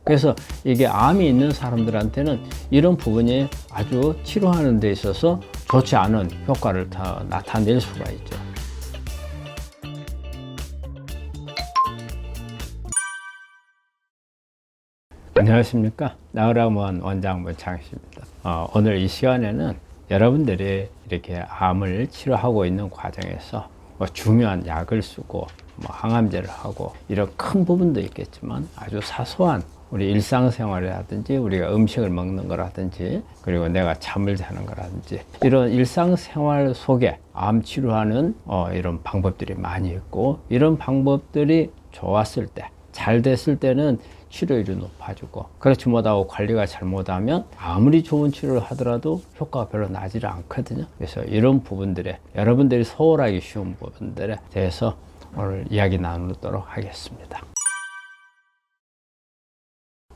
그래서 이게 암이 있는 사람들한테는 이런 부분이 아주 치료하는 데 있어서 좋지 않은 효과를 다 나타낼 수가 있죠. 안녕하십니까. 나으라무원 원장 문창식입니다. 오늘 이 시간에는 여러분들이 이렇게 암을 치료하고 있는 과정에서 중요한 약을 쓰고 항암제를 하고 이런 큰 부분도 있겠지만 아주 사소한 우리 일상생활이라든지 우리가 음식을 먹는 거라든지 그리고 내가 잠을 자는 거라든지 이런 일상생활 속에 암 치료하는 이런 방법들이 많이 있고, 이런 방법들이 좋았을 때, 잘 됐을 때는 치료율이 높아지고, 그렇지 못하고 관리가 잘못하면 아무리 좋은 치료를 하더라도 효과가 별로 나지를 않거든요. 그래서 이런 부분들에 여러분들이 소홀하기 쉬운 부분들에 대해서 오늘 이야기 나누도록 하겠습니다.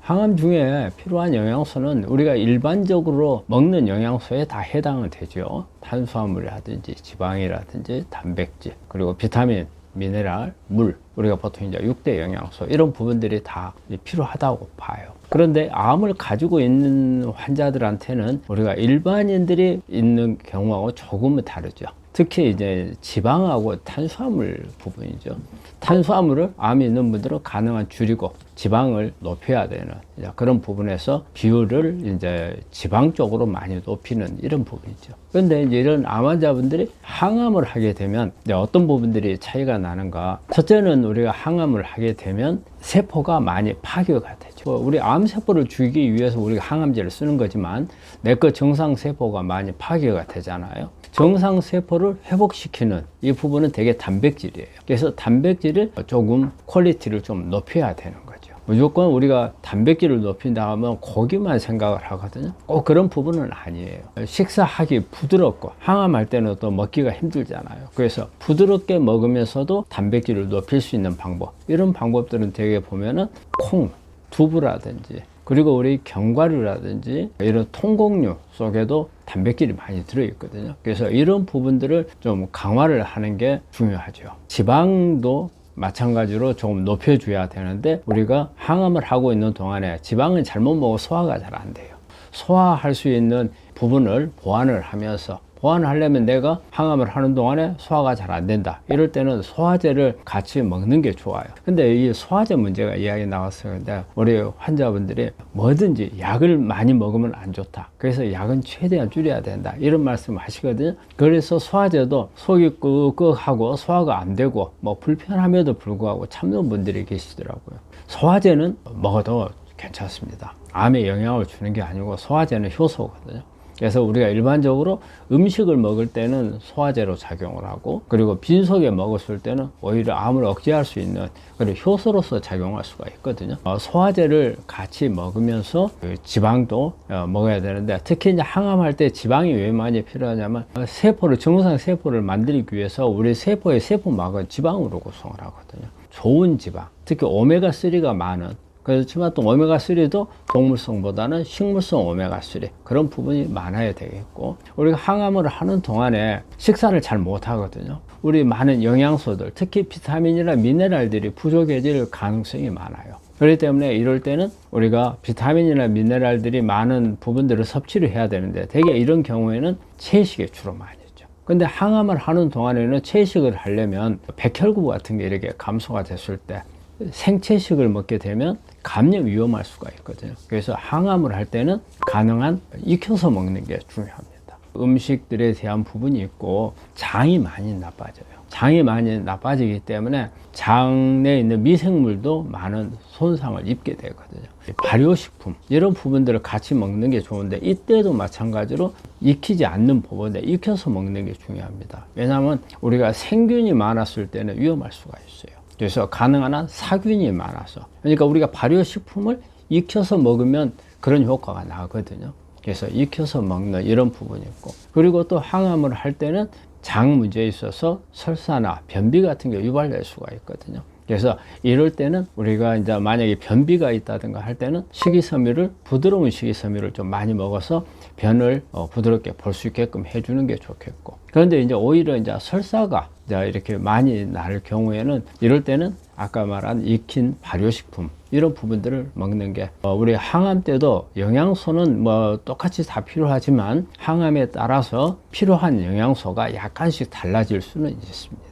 항암 중에 필요한 영양소는 우리가 일반적으로 먹는 영양소에 다 해당은 되죠. 탄수화물이라든지 지방이라든지 단백질, 그리고 비타민, 미네랄, 물, 우리가 보통 이제 6대 영양소, 이런 부분들이 다 필요하다고 봐요. 그런데 암을 가지고 있는 환자들한테는 우리가 일반인들이 있는 경우하고 조금은 다르죠. 특히 이제 지방하고 탄수화물 부분이죠. 탄수화물을 암이 있는 분들은 가능한 줄이고 지방을 높여야 되는 그런 부분에서 비율을 이제 지방 쪽으로 많이 높이는 이런 부분이죠. 그런데 이제 이런 암 환자분들이 항암을 하게 되면 이제 어떤 부분들이 차이가 나는가? 첫째는 우리가 항암을 하게 되면 세포가 많이 파괴가 되죠. 우리 암세포를 죽이기 위해서 우리가 항암제를 쓰는 거지만 내 거 정상세포가 많이 파괴가 되잖아요. 정상세포를 회복시키는 이 부분은 되게 단백질이에요. 그래서 단백질을 조금 퀄리티를 좀 높여야 되는 거죠. 무조건 우리가 단백질을 높인다 하면 고기만 생각을 하거든요. 꼭 그런 부분은 아니에요. 식사하기 부드럽고, 항암할 때는 또 먹기가 힘들잖아요. 그래서 부드럽게 먹으면서도 단백질을 높일 수 있는 방법, 이런 방법들은 되게 보면은 콩, 두부라든지 그리고 우리 견과류라든지 이런 통곡류 속에도 단백질이 많이 들어있거든요. 그래서 이런 부분들을 좀 강화를 하는 게 중요하죠. 지방도 마찬가지로 조금 높여줘야 되는데, 우리가 항암을 하고 있는 동안에 지방은 잘못 먹어 소화가 잘 안 돼요. 소화할 수 있는 부분을 보완을 하면서, 보완을 하려면 내가 항암을 하는 동안에 소화가 잘 안 된다, 이럴 때는 소화제를 같이 먹는 게 좋아요. 근데 이 소화제 문제가 이야기 나왔었는데, 우리 환자분들이 뭐든지 약을 많이 먹으면 안 좋다, 그래서 약은 최대한 줄여야 된다, 이런 말씀 하시거든요. 그래서 소화제도 속이 끄덕하고 소화가 안 되고 불편함에도 불구하고 참는 분들이 계시더라고요. 소화제는 먹어도 괜찮습니다. 암에 영향을 주는 게 아니고 소화제는 효소거든요. 그래서 우리가 일반적으로 음식을 먹을 때는 소화제로 작용을 하고, 그리고 빈속에 먹었을 때는 오히려 암을 억제할 수 있는 그런 효소로서 작용할 수가 있거든요. 소화제를 같이 먹으면서 지방도 먹어야 되는데, 특히 이제 항암할 때 지방이 왜 많이 필요하냐면, 정상 세포를 만들기 위해서 우리 세포의 세포막은 지방으로 구성을 하거든요. 좋은 지방, 특히 오메가3가 많은, 그렇지만 또 오메가3도 동물성보다는 식물성 오메가3 그런 부분이 많아야 되겠고, 우리가 항암을 하는 동안에 식사를 잘 못하거든요. 우리 많은 영양소들, 특히 비타민이나 미네랄들이 부족해질 가능성이 많아요. 그렇기 때문에 이럴 때는 우리가 비타민이나 미네랄들이 많은 부분들을 섭취를 해야 되는데, 대개 이런 경우에는 채식에 주로 많이 있죠. 근데 항암을 하는 동안에는 채식을 하려면 백혈구 같은 게 이렇게 감소가 됐을 때 생채식을 먹게 되면 감염 위험할 수가 있거든요. 그래서 항암을 할 때는 가능한 익혀서 먹는 게 중요합니다. 음식들에 대한 부분이 있고, 장이 많이 나빠져요. 장이 많이 나빠지기 때문에 장 내에 있는 미생물도 많은 손상을 입게 되거든요. 발효식품 이런 부분들을 같이 먹는 게 좋은데, 이때도 마찬가지로 익히지 않는 부분에 익혀서 먹는 게 중요합니다. 왜냐하면 우리가 생균이 많았을 때는 위험할 수가 있어요. 그래서 가능한 한 사균이 많아서, 그러니까 우리가 발효식품을 익혀서 먹으면 그런 효과가 나거든요. 그래서 익혀서 먹는 이런 부분이 있고, 그리고 또 항암을 할 때는 장 문제에 있어서 설사나 변비 같은 게 유발될 수가 있거든요. 그래서 이럴 때는 우리가 이제 만약에 변비가 있다든가 할 때는 부드러운 식이섬유를 좀 많이 먹어서 변을 부드럽게 볼 수 있게끔 해주는 게 좋겠고, 그런데 이제 오히려 이제 설사가 이렇게 많이 날 경우에는, 이럴 때는 아까 말한 익힌 발효식품 이런 부분들을 먹는 게 우리 항암 때도 영양소는 뭐 똑같이 다 필요하지만 항암에 따라서 필요한 영양소가 약간씩 달라질 수는 있습니다.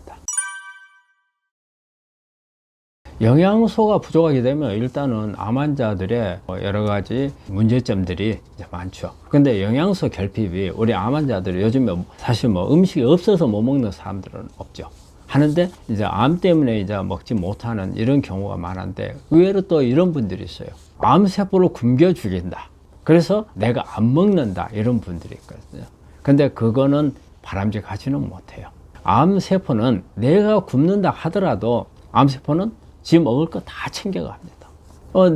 영양소가 부족하게 되면 일단은 암 환자들의 여러 가지 문제점들이 이제 많죠. 근데 영양소 결핍이 우리 암 환자들이 요즘에 사실 뭐 음식이 없어서 못 먹는 사람들은 없죠. 하는데 이제 암 때문에 이제 먹지 못하는 이런 경우가 많은데 의외로 또 이런 분들이 있어요. 암세포를 굶겨 죽인다. 그래서 내가 안 먹는다. 이런 분들이 있거든요. 근데 그거는 바람직하지는 못해요. 암세포는 내가 굶는다 하더라도 암세포는 지 먹을 거 다 챙겨갑니다.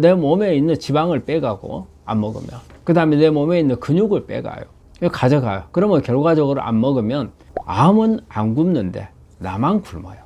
내 몸에 있는 지방을 빼가고 안 먹으면 그 다음에 내 몸에 있는 근육을 빼가요. 가져가요. 그러면 결과적으로 안 먹으면 암은 안 굶는데 나만 굶어요.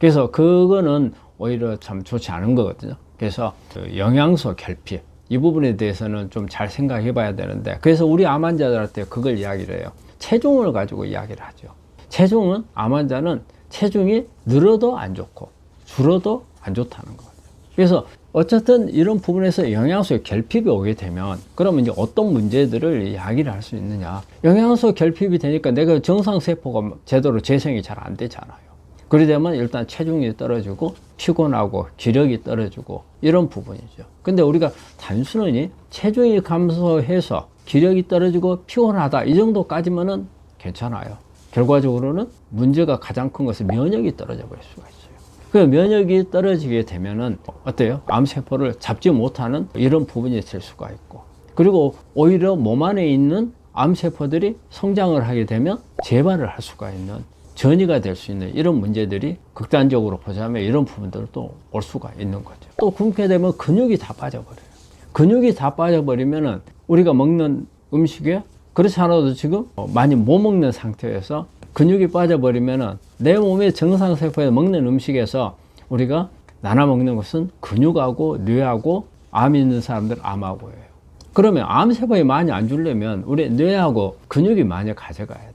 그래서 그거는 오히려 참 좋지 않은 거거든요. 그래서 영양소 결핍 이 부분에 대해서는 좀 잘 생각해 봐야 되는데 그래서 우리 암 환자들한테 그걸 이야기를 해요. 체중을 가지고 이야기를 하죠. 체중은 암 환자는 체중이 늘어도 안 좋고 줄어도 안 좋다는 거예요. 그래서 어쨌든 이런 부분에서 영양소 결핍이 오게 되면 그러면 이제 어떤 문제들을 이야기를 할 수 있느냐. 영양소 결핍이 되니까 내가 정상세포가 제대로 재생이 잘 안 되잖아요. 그러게 되면 일단 체중이 떨어지고 피곤하고 기력이 떨어지고 이런 부분이죠. 근데 우리가 단순히 체중이 감소해서 기력이 떨어지고 피곤하다 이 정도까지면은 괜찮아요. 결과적으로는 문제가 가장 큰 것은 면역이 떨어져 버릴 수가 있어요. 그 면역이 떨어지게 되면은 어때요? 암세포를 잡지 못하는 이런 부분이 될 수가 있고 그리고 오히려 몸 안에 있는 암세포들이 성장을 하게 되면 재발을 할 수가 있는 전이가 될 수 있는 이런 문제들이 극단적으로 보자면 이런 부분들도 올 수가 있는 거죠. 또 굶게 되면 근육이 다 빠져버려요. 근육이 다 빠져버리면은 우리가 먹는 음식에 그렇지 않아도 지금 많이 못 먹는 상태에서 근육이 빠져버리면은 내 몸의 정상세포에 먹는 음식에서 우리가 나눠 먹는 것은 근육하고 뇌하고 암이 있는 사람들 암하고예요. 그러면 암세포에 많이 안 주려면 우리 뇌하고 근육이 많이 가져가야 돼요.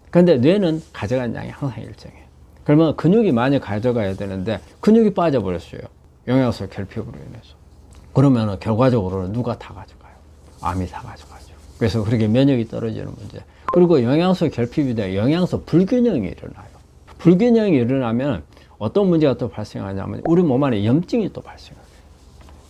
근데 뇌는 가져가는 양이 항상 일정해요. 그러면 근육이 많이 가져가야 되는데 근육이 빠져버렸어요. 영양소 결핍으로 인해서. 그러면 결과적으로는 누가 다 가져가요? 암이 다 가져가죠. 그래서 그렇게 면역이 떨어지는 문제. 그리고 영양소 결핍이 돼 영양소 불균형이 일어나요. 불균형이 일어나면 어떤 문제가 또 발생하냐면 우리 몸 안에 염증이 또 발생해요.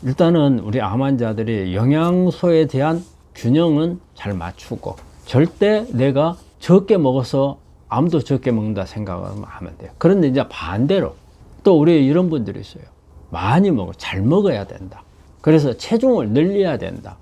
일단은 우리 암 환자들이 영양소에 대한 균형은 잘 맞추고 절대 내가 적게 먹어서 암도 적게 먹는다 생각하면 하면 돼요. 그런데 이제 반대로 또 우리 이런 분들이 있어요. 많이 먹어, 잘 먹어야 된다. 그래서 체중을 늘려야 된다.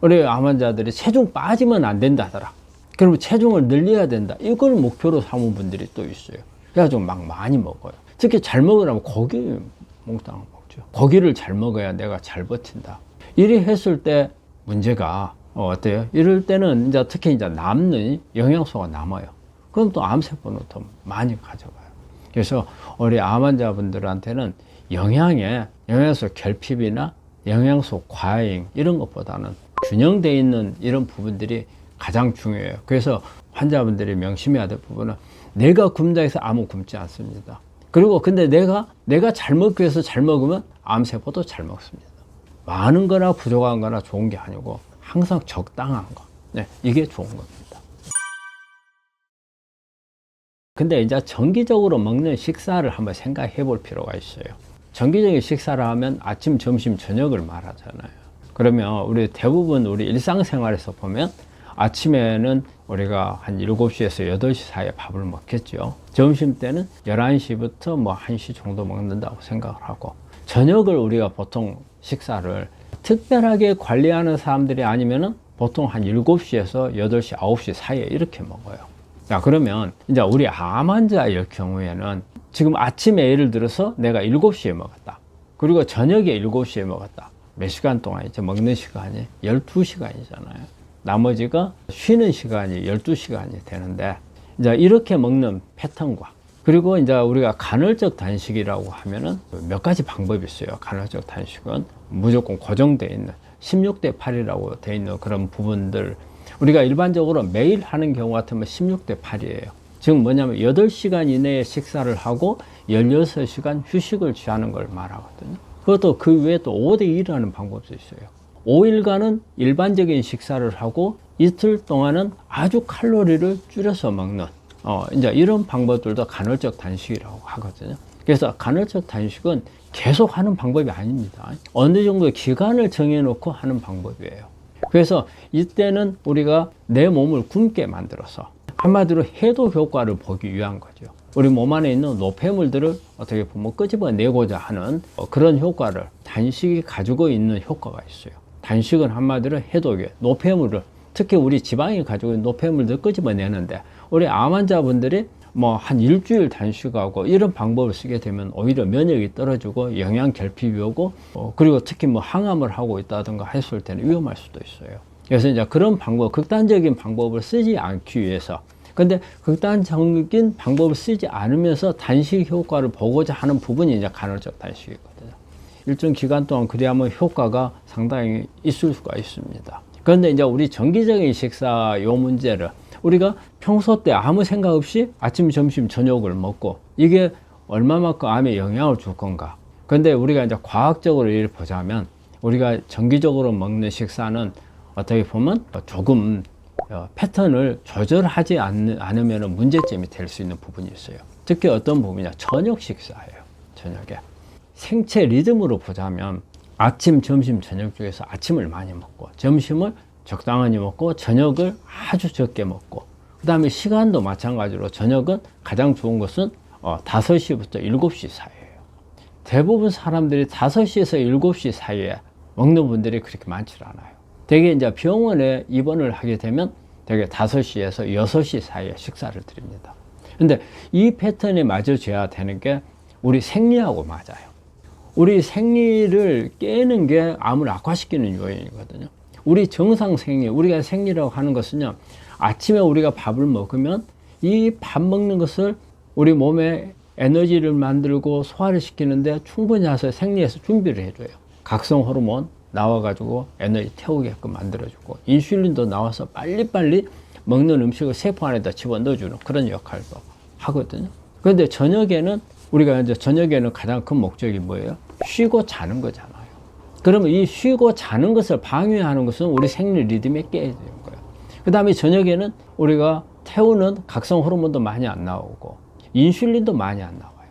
우리 암 환자들이 체중 빠지면 안 된다 하더라. 그러면 체중을 늘려야 된다. 이걸 목표로 삼은 분들이 또 있어요. 그래가지고 막 많이 먹어요. 특히 잘 먹으라면 고기 몽땅 먹죠. 고기를 잘 먹어야 내가 잘 버틴다. 이리 했을 때 문제가 어때요? 이럴 때는 이제 특히 이제 남는 영양소가 남아요. 그럼 또 암세포는 더 많이 가져가요. 그래서 우리 암 환자분들한테는 영양소 결핍이나 영양소 과잉 이런 것보다는 균형되어 있는 이런 부분들이 가장 중요해요. 그래서 환자분들이 명심해야 될 부분은 내가 굶다 해서 암은 굶지 않습니다. 그리고 근데 내가 잘 먹기 위해서 잘 먹으면 암세포도 잘 먹습니다. 많은 거나 부족한 거나 좋은 게 아니고 항상 적당한 거. 네, 이게 좋은 겁니다. 근데 이제 정기적으로 먹는 식사를 한번 생각해 볼 필요가 있어요. 정기적인 식사를 하면 아침, 점심, 저녁을 말하잖아요. 그러면 우리 대부분 우리 일상생활에서 보면 아침에는 우리가 한 7시에서 8시 사이에 밥을 먹겠죠. 점심 때는 11시부터 뭐 1시 정도 먹는다고 생각을 하고 저녁을 우리가 보통 식사를 특별하게 관리하는 사람들이 아니면은 보통 한 7시에서 8시, 9시 사이에 이렇게 먹어요. 자, 그러면 이제 우리 암 환자일 경우에는 지금 아침에 예를 들어서 내가 7시에 먹었다. 그리고 저녁에 7시에 먹었다. 몇 시간 동안 이제 먹는 시간이 12시간이잖아요. 나머지가 쉬는 시간이 12시간이 되는데 이제 이렇게 먹는 패턴과 그리고 이제 우리가 간헐적 단식이라고 하면은 몇 가지 방법이 있어요. 간헐적 단식은 무조건 고정되어 있는 16대 8이라고 되어 있는 그런 부분들 우리가 일반적으로 매일 하는 경우 같으면 16대 8이에요. 지금 뭐냐면 8시간 이내에 식사를 하고 16시간 휴식을 취하는 걸 말하거든요. 그것도 그 외에 또 5대1이라는 방법도 있어요. 5일간은 일반적인 식사를 하고 이틀 동안은 아주 칼로리를 줄여서 먹는 이제 이런 방법들도 간헐적 단식이라고 하거든요. 그래서 간헐적 단식은 계속 하는 방법이 아닙니다. 어느 정도 기간을 정해놓고 하는 방법이에요. 그래서 이때는 우리가 내 몸을 굶게 만들어서 한마디로 해독 효과를 보기 위한 거죠. 우리 몸 안에 있는 노폐물들을 어떻게 보면 끄집어내고자 하는 그런 효과를 단식이 가지고 있는 효과가 있어요. 단식은 한마디로 해독이에요. 노폐물을, 특히 우리 지방이 가지고 있는 노폐물들을 끄집어내는데, 우리 암 환자분들이 뭐 한 일주일 단식하고 이런 방법을 쓰게 되면 오히려 면역이 떨어지고 영양 결핍이 오고 그리고 특히 뭐 항암을 하고 있다든가 했을 때는 위험할 수도 있어요. 그래서 이제 그런 방법, 극단적인 방법을 쓰지 않기 위해서, 근데 극단적인 방법을 쓰지 않으면서 단식 효과를 보고자 하는 부분이 이제 간헐적 단식이거든요. 일정 기간 동안 그래야만 효과가 상당히 있을 수가 있습니다. 그런데 이제 우리 정기적인 식사 요 문제를 우리가 평소 때 아무 생각 없이 아침, 점심, 저녁을 먹고 이게 얼마만큼 암에 영향을 줄 건가. 근데 우리가 이제 과학적으로 이를 보자면 우리가 정기적으로 먹는 식사는 어떻게 보면 조금 패턴을 조절하지 않으면 문제점이 될 수 있는 부분이 있어요. 특히 어떤 부분이냐, 저녁 식사예요. 저녁에 생체 리듬으로 보자면 아침, 점심, 저녁 중에서 아침을 많이 먹고 점심을 적당히 먹고 저녁을 아주 적게 먹고, 그 다음에 시간도 마찬가지로 저녁은 가장 좋은 것은 5시부터 7시 사이에요. 대부분 사람들이 5시에서 7시 사이에 먹는 분들이 그렇게 많지 않아요. 대개 이제 병원에 입원을 하게 되면 대개 5시에서 6시 사이에 식사를 드립니다. 근데 이 패턴에 맞아줘야 되는 게 우리 생리하고 맞아요. 우리 생리를 깨는 게 암을 악화시키는 요인이거든요. 우리 정상 생리, 우리가 생리라고 하는 것은요, 아침에 우리가 밥을 먹으면 이 밥 먹는 것을 우리 몸에 에너지를 만들고 소화를 시키는데 충분히 해서 생리해서 준비를 해줘요. 각성 호르몬 나와가지고 에너지 태우게끔 만들어주고, 인슐린도 나와서 빨리빨리 먹는 음식을 세포 안에다 집어넣어주는 그런 역할도 하거든요. 그런데 저녁에는 우리가 이제 저녁에는 가장 큰 목적이 뭐예요? 쉬고 자는 거잖아요. 그러면 이 쉬고 자는 것을 방해하는 것은 우리 생리 리듬에 깨야 되는 거예요. 그 다음에 저녁에는 우리가 태우는 각성 호르몬도 많이 안 나오고 인슐린도 많이 안 나와요.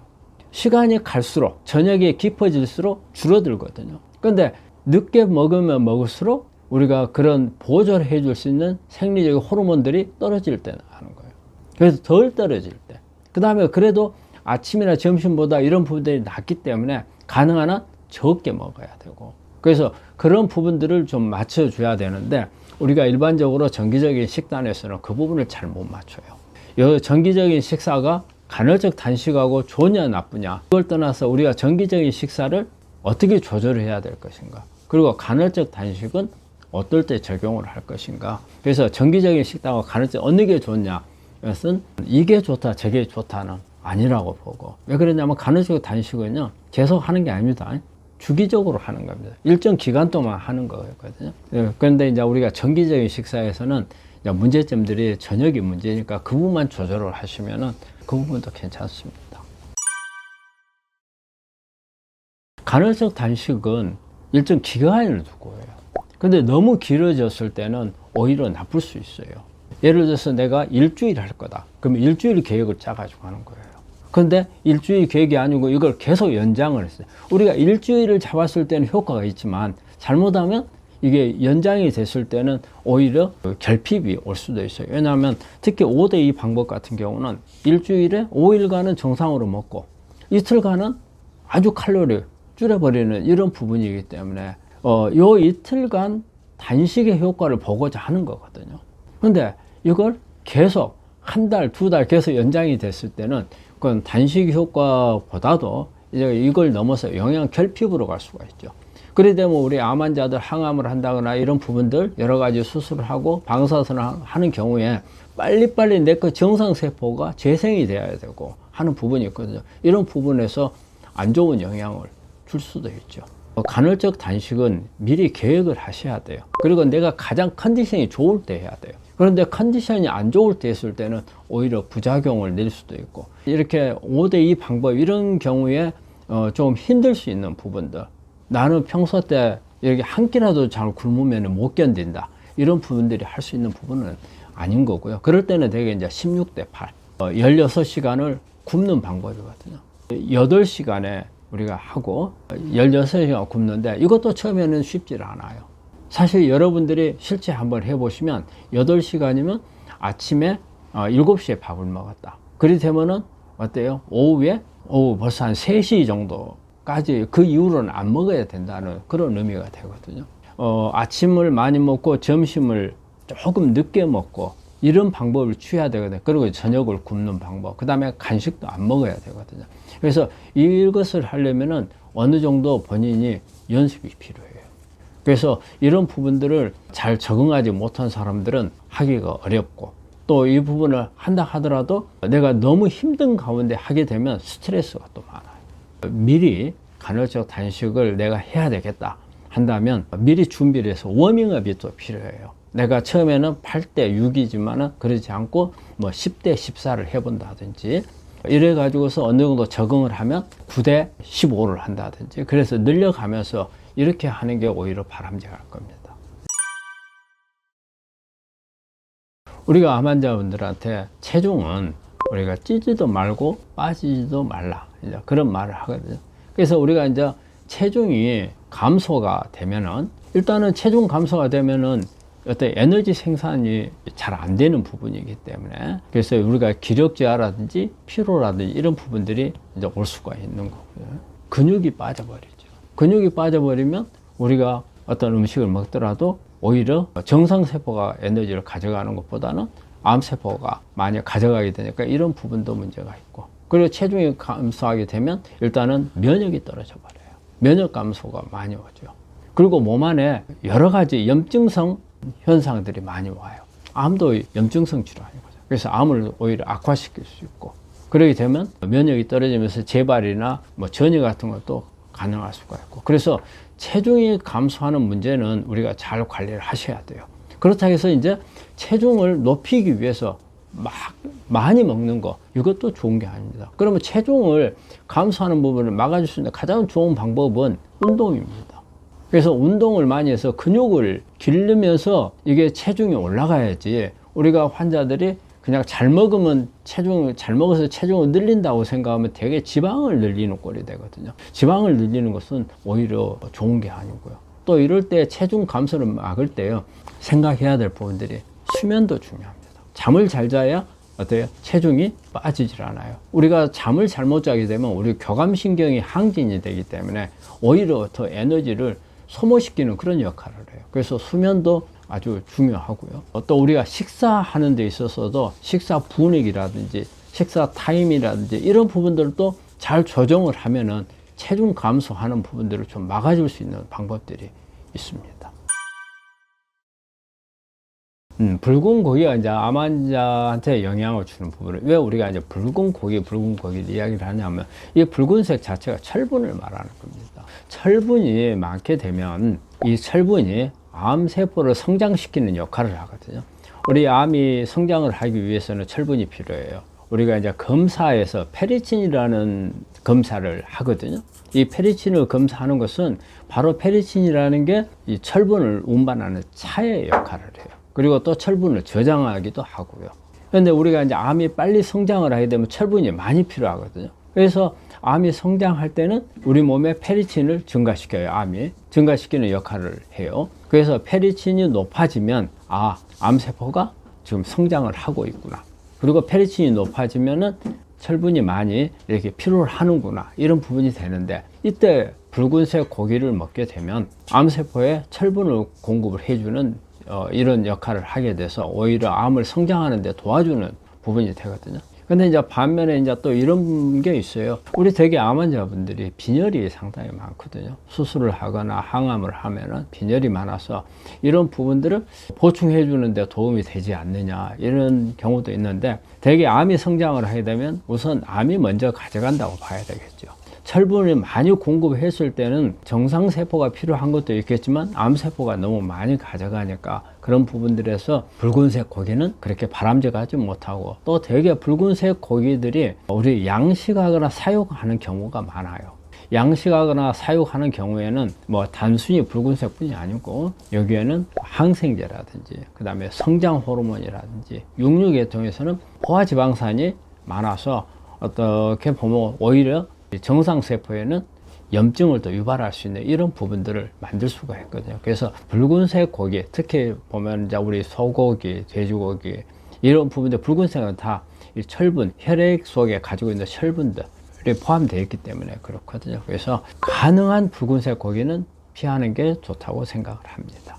시간이 갈수록 저녁에 깊어질수록 줄어들거든요. 그런데 늦게 먹으면 먹을수록 우리가 그런 보조를 해줄 수 있는 생리적인 호르몬들이 떨어질 때 하는 거예요. 그래서 덜 떨어질 때. 그 다음에 그래도 아침이나 점심보다 이런 부분들이 낮기 때문에 가능한 한 적게 먹어야 되고, 그래서 그런 부분들을 좀 맞춰줘야 되는데 우리가 일반적으로 정기적인 식단에서는 그 부분을 잘 못 맞춰요. 정기적인 식사가 간헐적 단식하고 좋냐 나쁘냐, 그걸 떠나서 우리가 정기적인 식사를 어떻게 조절해야 될 것인가, 그리고 간헐적 단식은 어떨 때 적용을 할 것인가. 그래서 정기적인 식단과 간헐적 어느 게 좋냐, 이것은 이게 좋다 저게 좋다는 아니라고 보고, 왜 그러냐면 간헐적 단식은요 계속 하는 게 아닙니다. 주기적으로 하는 겁니다. 일정 기간 동안 하는 거거든요. 그런데 이제 우리가 정기적인 식사에서는 문제점들이 저녁이 문제니까 그 부분만 조절을 하시면은 그 부분도 괜찮습니다. 간헐적 단식은 일정 기간을 두고 해요. 근데 너무 길어졌을 때는 오히려 나쁠 수 있어요. 예를 들어서 내가 일주일 할 거다. 그러면 일주일 계획을 짜가지고 하는 거예요. 근데 일주일 계획이 아니고 이걸 계속 연장을 했어요. 우리가 일주일을 잡았을 때는 효과가 있지만 잘못하면 이게 연장이 됐을 때는 오히려 결핍이 올 수도 있어요. 왜냐하면 특히 5대2 방법 같은 경우는 일주일에 5일간은 정상으로 먹고 이틀간은 아주 칼로리 줄여버리는 이런 부분이기 때문에 요 이틀간 단식의 효과를 보고자 하는 거거든요. 근데 이걸 계속 한 달, 두 달 계속 연장이 됐을 때는 그건 단식 효과보다도 이제 이걸 넘어서 영양 결핍으로 갈 수가 있죠. 그래 되면 우리 암 환자들 항암을 한다거나 이런 부분들 여러 가지 수술을 하고 방사선을 하는 경우에 빨리빨리 내 그 정상세포가 재생이 돼야 되고 하는 부분이 있거든요. 이런 부분에서 안 좋은 영향을 줄 수도 있죠. 간헐적 단식은 미리 계획을 하셔야 돼요. 그리고 내가 가장 컨디션이 좋을 때 해야 돼요. 그런데 컨디션이 안 좋을 때 있을 때는 오히려 부작용을 낼 수도 있고, 이렇게 5대2 방법, 이런 경우에 좀 힘들 수 있는 부분들, 나는 평소 때 이렇게 한 끼라도 잘 굶으면 못 견딘다, 이런 부분들이 할 수 있는 부분은 아닌 거고요. 그럴 때는 되게 이제 16대8, 16시간을 굶는 방법이거든요. 8시간에 우리가 하고 16시간 굶는데, 이것도 처음에는 쉽지 않아요. 사실 여러분들이 실제 한번 해보시면 8시간이면 아침에 7시에 밥을 먹었다. 그리 되면은 어때요? 오후 벌써 한 3시 정도까지, 그 이후로는 안 먹어야 된다는 그런 의미가 되거든요. 아침을 많이 먹고 점심을 조금 늦게 먹고, 이런 방법을 취해야 되거든요. 그리고 저녁을 굶는 방법, 그 다음에 간식도 안 먹어야 되거든요. 그래서 이것을 하려면은 어느 정도 본인이 연습이 필요해요. 그래서 이런 부분들을 잘 적응하지 못한 사람들은 하기가 어렵고, 또 이 부분을 한다 하더라도 내가 너무 힘든 가운데 하게 되면 스트레스가 또 많아요. 미리 간헐적 단식을 내가 해야 되겠다 한다면 미리 준비를 해서 워밍업이 또 필요해요. 내가 처음에는 8대 6이지만은 그러지 않고 뭐 10대 14를 해본다든지, 이래 가지고서 어느 정도 적응을 하면 9대 15를 한다든지, 그래서 늘려가면서 이렇게 하는 게 오히려 바람직할 겁니다. 우리가 암 환자분들한테 체중은 우리가 찌지도 말고 빠지지도 말라, 이제 그런 말을 하거든요. 그래서 우리가 이제 체중이 감소가 되면은, 일단은 체중 감소가 되면은 어떤 에너지 생산이 잘 안 되는 부분이기 때문에, 그래서 우리가 기력 저하라든지 피로라든지 이런 부분들이 이제 올 수가 있는 거고요. 근육이 빠져버리죠. 근육이 빠져버리면 우리가 어떤 음식을 먹더라도 오히려 정상세포가 에너지를 가져가는 것보다는 암세포가 많이 가져가게 되니까 이런 부분도 문제가 있고, 그리고 체중이 감소하게 되면 일단은 면역이 떨어져 버려요. 면역 감소가 많이 오죠. 그리고 몸 안에 여러 가지 염증성 현상들이 많이 와요. 암도 염증성 질환이거든요. 그래서 암을 오히려 악화시킬 수 있고, 그러게 되면 면역이 떨어지면서 재발이나 뭐 전이 같은 것도 가능할 수가 있고, 그래서 체중이 감소하는 문제는 우리가 잘 관리를 하셔야 돼요. 그렇다고 해서 이제 체중을 높이기 위해서 많이 먹는 거, 이것도 좋은 게 아닙니다. 그러면 체중을 감소하는 부분을 막아줄 수 있는 가장 좋은 방법은 운동입니다. 그래서 운동을 많이 해서 근육을 기르면서 이게 체중이 올라가야지, 우리가 환자들이 그냥 잘 먹어서 체중을 늘린다고 생각하면 되게 지방을 늘리는 꼴이 되거든요. 지방을 늘리는 것은 오히려 좋은 게 아니고요. 또 이럴 때 체중 감소를 막을 때요, 생각해야 될 부분들이 수면도 중요합니다. 잠을 잘 자야 어때요? 체중이 빠지질 않아요. 우리가 잠을 잘못 자게 되면 우리 교감신경이 항진이 되기 때문에 오히려 더 에너지를 소모시키는 그런 역할을 해요. 그래서 수면도 아주 중요하고요. 또 우리가 식사하는 데 있어서도 식사 분위기라든지 식사 타임이라든지 이런 부분들도 잘 조정을 하면은 체중 감소하는 부분들을 좀 막아줄 수 있는 방법들이 있습니다. 붉은 고기가 이제 암 환자한테 영향을 주는 부분을, 왜 우리가 이제 붉은 고기를 이야기를 하냐면, 이 붉은색 자체가 철분을 말하는 겁니다. 철분이 많게 되면 이 철분이 암세포를 성장시키는 역할을 하거든요. 우리 암이 성장을 하기 위해서는 철분이 필요해요. 우리가 이제 검사에서 페리친이라는 검사를 하거든요. 이 페리친을 검사하는 것은 바로 페리친이라는 게 이 철분을 운반하는 차의 역할을 해요. 그리고 또 철분을 저장하기도 하고요. 그런데 우리가 이제 암이 빨리 성장을 하게 되면 철분이 많이 필요하거든요. 그래서 암이 성장할 때는 우리 몸에 페리친을 증가시켜요. 암이 증가시키는 역할을 해요. 그래서 페리친이 높아지면 암세포가 지금 성장을 하고 있구나. 그리고 페리친이 높아지면은 철분이 많이 이렇게 필요를 하는구나, 이런 부분이 되는데, 이때 붉은색 고기를 먹게 되면 암세포에 철분을 공급을 해주는 이런 역할을 하게 돼서 오히려 암을 성장하는 데 도와주는 부분이 되거든요. 근데 이제 반면에 이제 또 이런 게 있어요. 우리 되게 암 환자분들이 빈혈이 상당히 많거든요. 수술을 하거나 항암을 하면은 빈혈이 많아서 이런 부분들을 보충해 주는데 도움이 되지 않느냐, 이런 경우도 있는데, 되게 암이 성장을 하게 되면 우선 암이 먼저 가져간다고 봐야 되겠죠. 철분을 많이 공급했을 때는 정상세포가 필요한 것도 있겠지만 암세포가 너무 많이 가져가니까 그런 부분들에서 붉은색 고기는 그렇게 바람직하지 못하고, 또 되게 붉은색 고기들이 우리 양식하거나 사육하는 경우가 많아요. 양식하거나 사육하는 경우에는 뭐 단순히 붉은색 뿐이 아니고 여기에는 항생제라든지 그 다음에 성장 호르몬이라든지 육류계통에서는 포화지방산이 많아서 어떻게 보면 오히려 정상세포에는 염증을 더 유발할 수 있는 이런 부분들을 만들 수가 있거든요. 그래서 붉은색 고기, 특히 보면 이제 우리 소고기, 돼지고기 이런 부분들 붉은색은 다 이 철분, 혈액 속에 가지고 있는 철분들이 포함되어 있기 때문에 그렇거든요. 그래서 가능한 붉은색 고기는 피하는 게 좋다고 생각을 합니다.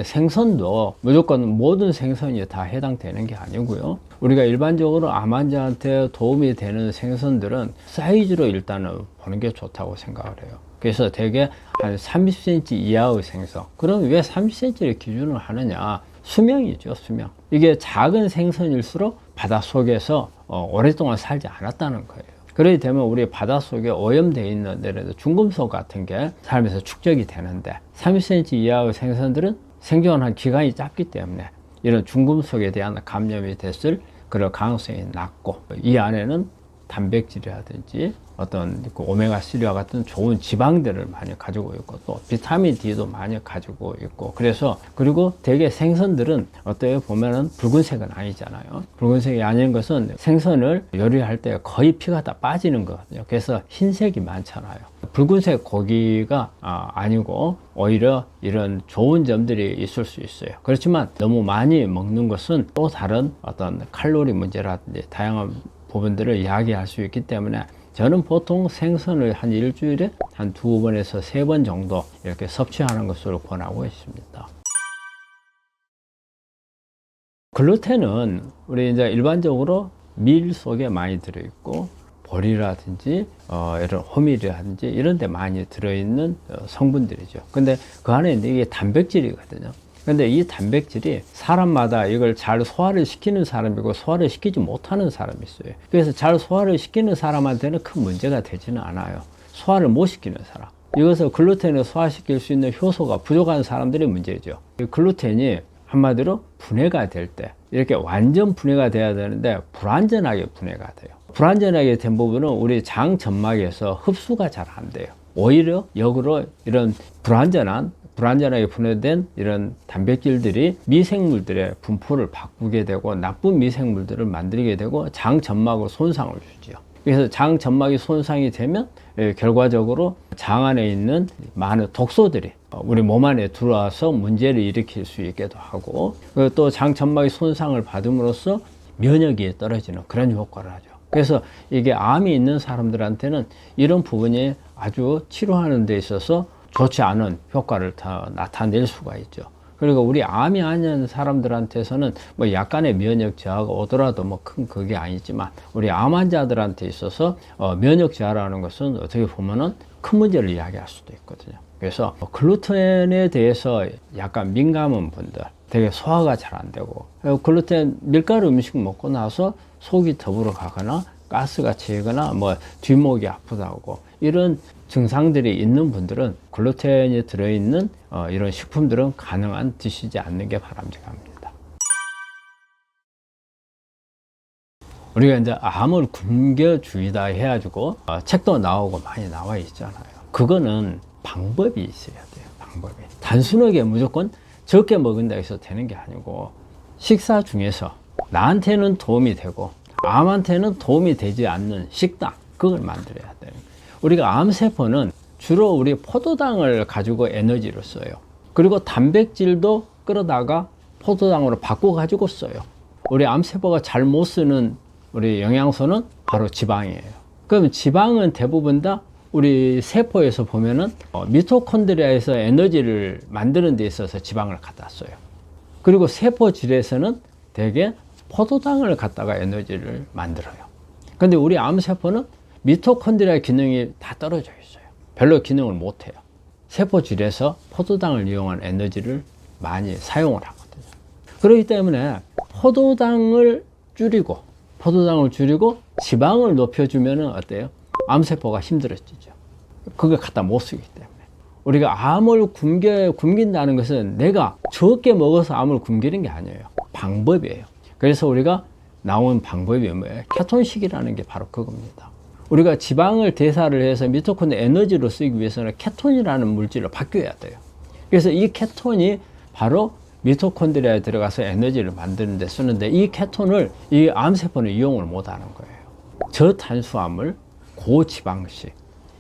생선도 무조건 모든 생선이 다 해당되는 게 아니고요. 우리가 일반적으로 암 환자한테 도움이 되는 생선들은 사이즈로 일단은 보는 게 좋다고 생각을 해요. 그래서 대개 한 30cm 이하의 생선. 그럼 왜 30cm를 기준으로 하느냐? 수명이죠, 수명. 이게 작은 생선일수록 바닷속에서 오랫동안 살지 않았다는 거예요. 그렇게 되면 우리 바닷속에 오염되어 있는 예를 들어 중금속 같은 게 삶에서 축적이 되는데 30cm 이하의 생선들은 생존한 기간이 짧기 때문에 이런 중금속에 대한 감염이 됐을 그럴 가능성이 낮고, 이 안에는 단백질이라든지 어떤 그 오메가3와 같은 좋은 지방들을 많이 가지고 있고, 또 비타민 D도 많이 가지고 있고, 그래서 그리고 대개 생선들은 어떻게 보면은 붉은색은 아니잖아요. 붉은색이 아닌 것은 생선을 요리할 때 거의 피가 다 빠지는 거거든요. 그래서 흰색이 많잖아요. 붉은색 고기가 아니고 오히려 이런 좋은 점들이 있을 수 있어요. 그렇지만 너무 많이 먹는 것은 또 다른 어떤 칼로리 문제라든지 다양한 부분들을 이야기할 수 있기 때문에 저는 보통 생선을 한 일주일에 한 2번에서 3번 정도 이렇게 섭취하는 것으로 권하고 있습니다. 글루텐은 우리 이제 일반적으로 밀 속에 많이 들어있고, 보리라든지 이런 호밀이라든지 이런 데 많이 들어있는 성분들이죠. 근데 그 안에 있는 이게 단백질이거든요. 근데 이 단백질이 사람마다 이걸 잘 소화를 시키는 사람이고 소화를 시키지 못하는 사람이 있어요. 그래서 잘 소화를 시키는 사람한테는 큰 문제가 되지는 않아요. 소화를 못 시키는 사람, 이것을 글루텐을 소화시킬 수 있는 효소가 부족한 사람들이 문제죠. 이 글루텐이 한마디로 분해가 될 때 이렇게 완전 분해가 돼야 되는데 불완전하게 분해가 돼요. 불완전하게 된 부분은 우리 장 점막에서 흡수가 잘 안 돼요. 오히려 역으로 이런 불완전하게 분해된 이런 단백질들이 미생물들의 분포를 바꾸게 되고 나쁜 미생물들을 만들게 되고 장 점막을 손상을 주죠. 그래서 장 점막이 손상이 되면 결과적으로 장 안에 있는 많은 독소들이 우리 몸 안에 들어와서 문제를 일으킬 수 있기도 하고, 또 장 점막이 손상을 받음으로써 면역이 떨어지는 그런 효과를 하죠. 그래서 이게 암이 있는 사람들한테는 이런 부분이 아주 치료하는 데 있어서 좋지 않은 효과를 다 나타낼 수가 있죠. 그리고 우리 암이 아닌 사람들한테서는 뭐 약간의 면역 저하가 오더라도 뭐 큰 그게 아니지만 우리 암 환자들한테 있어서 면역 저하라는 것은 어떻게 보면은 큰 문제를 이야기할 수도 있거든요. 그래서 글루텐에 대해서 약간 민감한 분들, 되게 소화가 잘 안 되고, 글루텐 밀가루 음식 먹고 나서 속이 더부러 가거나 가스가 치거나 뭐 뒷목이 아프다고 이런 증상들이 있는 분들은 글루텐이 들어있는 이런 식품들은 가능한 드시지 않는 게 바람직합니다. 우리가 이제 암을 굶겨주의다 해가지고 책도 나오고 많이 나와 있잖아요. 그거는 방법이 있어야 돼요. 방법이. 단순하게 무조건 적게 먹는다 해서 되는 게 아니고, 식사 중에서 나한테는 도움이 되고 암한테는 도움이 되지 않는 식단, 그걸 만들어야 돼요. 우리가 암세포는 주로 우리 포도당을 가지고 에너지를 써요. 그리고 단백질도 끌어다가 포도당으로 바꿔 가지고 써요. 우리 암세포가 잘 못 쓰는 우리 영양소는 바로 지방이에요. 그럼 지방은 대부분 다 우리 세포에서 보면은 미토콘드리아에서 에너지를 만드는 데 있어서 지방을 갖다 써요. 그리고 세포질에서는 대개 포도당을 갖다가 에너지를 만들어요. 근데 우리 암세포는 미토콘드리아 기능이 다 떨어져 있어요. 별로 기능을 못 해요. 세포질에서 포도당을 이용한 에너지를 많이 사용을 하거든요. 그렇기 때문에 포도당을 줄이고 포도당을 줄이고 지방을 높여주면 어때요? 암세포가 힘들어지죠. 그걸 갖다 못 쓰기 때문에. 우리가 암을 굶긴다는 것은 내가 적게 먹어서 암을 굶기는 게 아니에요. 방법이에요. 그래서 우리가 나온 방법이 뭐예요? 케톤식이라는 게 바로 그겁니다. 우리가 지방을 대사를 해서 미토콘드리아 에너지로 쓰기 위해서는 케톤이라는 물질로 바뀌어야 돼요. 그래서 이 케톤이 바로 미토콘드리아에 들어가서 에너지를 만드는 데 쓰는데, 이 케톤을 이 암세포는 이용을 못 하는 거예요. 저탄수화물, 고지방식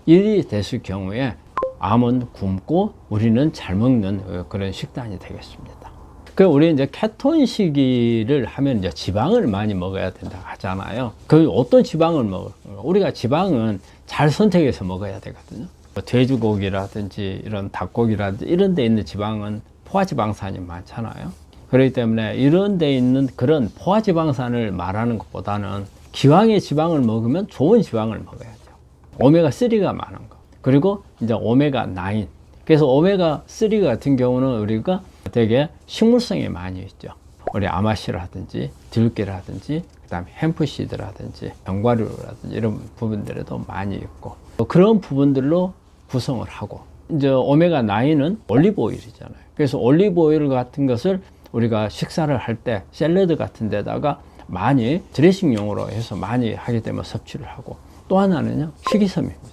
일이 됐을 경우에 암은 굶고 우리는 잘 먹는 그런 식단이 되겠습니다. 그 우리 이제 케톤식이를 하면 이제 지방을 많이 먹어야 된다 하잖아요. 그 어떤 지방을 먹어? 우리가 지방은 잘 선택해서 먹어야 되거든요. 돼지고기라든지 이런 닭고기라든지 이런 데 있는 지방은 포화지방산이 많잖아요. 그렇기 때문에 이런 데 있는 그런 포화지방산을 말하는 것보다는 기왕에 지방을 먹으면 좋은 지방을 먹어야죠. 오메가3가 많은 거. 그리고 이제 오메가9. 그래서 오메가3 같은 경우는 우리가 되게 식물성이 많이 있죠. 우리 아마씨라든지 들깨라든지 그다음에 햄프시드라든지 견과류라든지 이런 부분들에도 많이 있고, 그런 부분들로 구성을 하고, 이제 오메가9은 올리브 오일이잖아요. 그래서 올리브 오일 같은 것을 우리가 식사를 할 때 샐러드 같은 데다가 많이 드레싱용으로 해서 많이 하게 되면 섭취를 하고, 또 하나는요, 식이섬유입니다.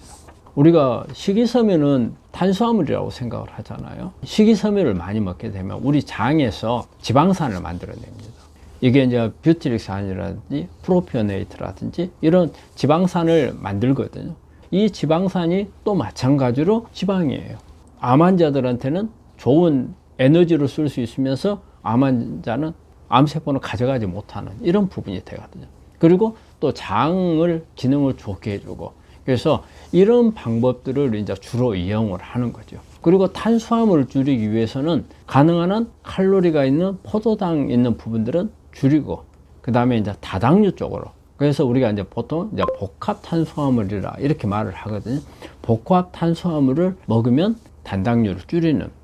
우리가 식이섬유는 탄수화물이라고 생각을 하잖아요. 식이섬유를 많이 먹게 되면 우리 장에서 지방산을 만들어냅니다. 이게 이제 뷰티릭산이라든지 프로피오네이트라든지 이런 지방산을 만들거든요. 이 지방산이 또 마찬가지로 지방이에요. 암 환자들한테는 좋은 에너지로 쓸 수 있으면서 암 환자는 암세포는 가져가지 못하는 이런 부분이 되거든요. 그리고 또 장을 기능을 좋게 해주고, 그래서 이런 방법들을 이제 주로 이용을 하는 거죠. 그리고 탄수화물을 줄이기 위해서는 가능한 한 칼로리가 있는 포도당 있는 부분들은 줄이고, 그 다음에 이제 다당류 쪽으로. 그래서 우리가 이제 보통 이제 복합 탄수화물이라 이렇게 말을 하거든요. 복합 탄수화물을 먹으면 단당류를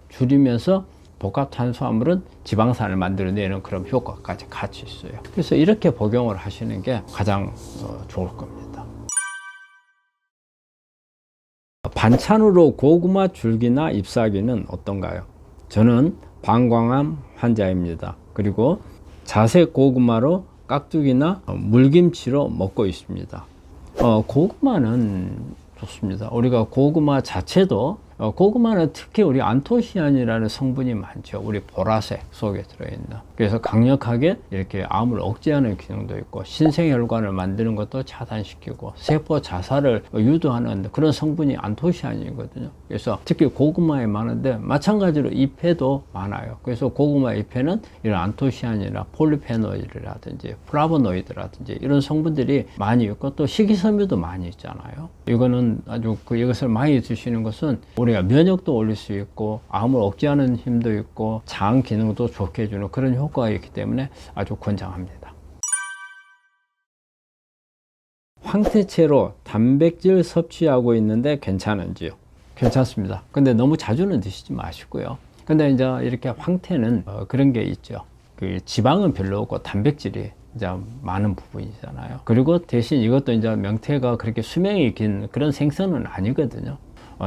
줄이면서 복합 탄수화물은 지방산을 만들어내는 그런 효과까지 같이 있어요. 그래서 이렇게 복용을 하시는 게 가장 좋을 겁니다. 반찬으로 고구마 줄기나 잎사귀는 어떤가요? 저는 방광암 환자입니다. 그리고 자색 고구마로 깍두기나 물김치로 먹고 있습니다. 고구마는 좋습니다. 우리가 고구마 자체도 고구마는 특히 우리 안토시아닌이라는 성분이 많죠. 우리 보라색 속에 들어있는. 그래서 강력하게 이렇게 암을 억제하는 기능도 있고, 신생혈관을 만드는 것도 차단시키고, 세포 자살을 유도하는 그런 성분이 안토시아닌이거든요. 그래서 특히 고구마에 많은데 마찬가지로 잎에도 많아요. 그래서 고구마 잎에는 이런 안토시아닌이나 폴리페놀이라든지 플라보노이드라든지 이런 성분들이 많이 있고, 또 식이섬유도 많이 있잖아요. 이거는 아주 이것을 많이 드시는 것은 우리가 면역도 올릴 수 있고, 암을 억제하는 힘도 있고, 장 기능도 좋게 해주는 그런 효과가 있기 때문에 아주 권장합니다. 황태채로 단백질 섭취하고 있는데 괜찮은지요? 괜찮습니다. 근데 너무 자주는 드시지 마시고요. 근데 이제 이렇게 황태는 그런 게 있죠. 그 지방은 별로 없고 단백질이 이제 많은 부분이잖아요. 그리고 대신 이것도 이제 명태가 그렇게 수명이 긴 그런 생선은 아니거든요.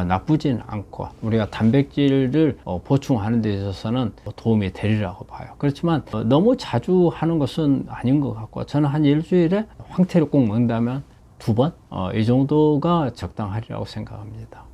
나쁘진 않고 우리가 단백질을 보충하는 데 있어서는 도움이 되리라고 봐요. 그렇지만 너무 자주 하는 것은 아닌 것 같고, 저는 한 일주일에 황태를 꼭 먹는다면 2번 이 정도가 적당하리라고 생각합니다.